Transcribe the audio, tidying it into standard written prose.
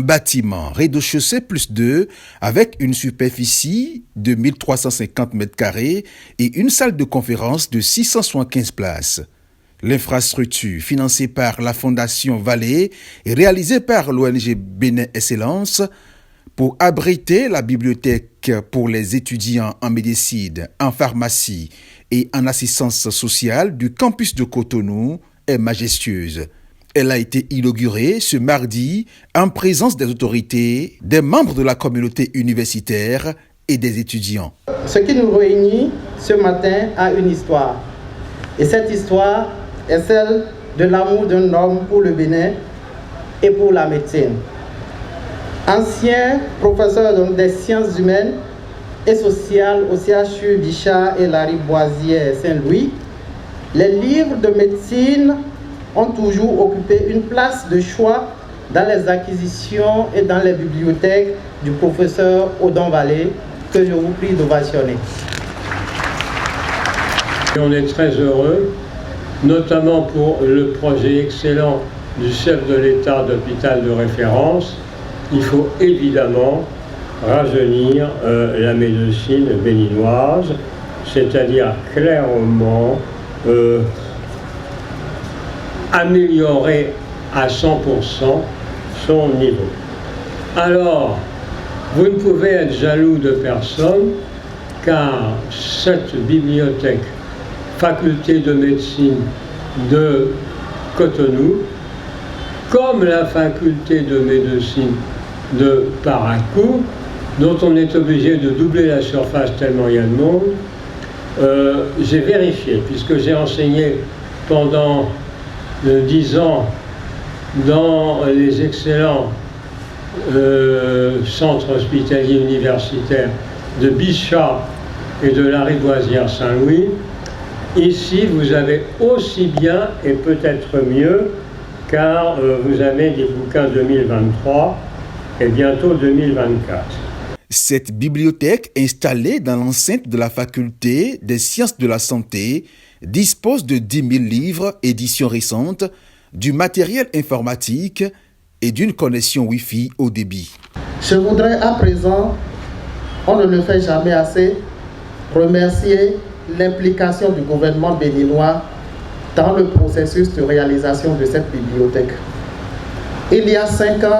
bâtiment rez-de-chaussée plus 2 avec une superficie de 1350 m² et une salle de conférence de 675 places. L'infrastructure, financée par la Fondation Vallée et réalisée par l'ONG Bénin Excellence, pour abriter la bibliothèque pour les étudiants en médecine, en pharmacie et en assistance sociale du campus de Cotonou, est majestueuse. Elle a été inaugurée ce mardi en présence des autorités, des membres de la communauté universitaire et des étudiants. Ce qui nous réunit ce matin a une histoire. Et cette histoire est celle de l'amour d'un homme pour le Bénin et pour la médecine. Ancien professeur des sciences humaines et sociales au CHU Bichat et Lariboisière Saint-Louis, les livres de médecine ont toujours occupé une place de choix dans les acquisitions et dans les bibliothèques du professeur Odon Vallée, que je vous prie d'ovationner. On est très heureux, notamment pour le projet excellent du chef de l'État d'hôpital de référence. Il faut évidemment rajeunir la médecine béninoise, c'est-à-dire clairement améliorer à 100% son niveau. Alors, vous ne pouvez être jaloux de personne, car cette bibliothèque, faculté de médecine de Cotonou, comme la faculté de médecine de Parakou, dont on est obligé de doubler la surface tellement il y a de monde, j'ai vérifié, puisque j'ai enseigné pendant 10 ans dans les excellents centres hospitaliers universitaires de Bichat et de Lariboisière Saint-Louis. Ici, vous avez aussi bien et peut-être mieux, car vous avez des bouquins 2023 et bientôt 2024. Cette bibliothèque, installée dans l'enceinte de la faculté des sciences de la santé, dispose de 10 000 livres, éditions récentes, du matériel informatique et d'une connexion Wi-Fi haut débit. Je voudrais à présent, on ne le fait jamais assez, remercier l'implication du gouvernement béninois dans le processus de réalisation de cette bibliothèque. Il y a 5 ans,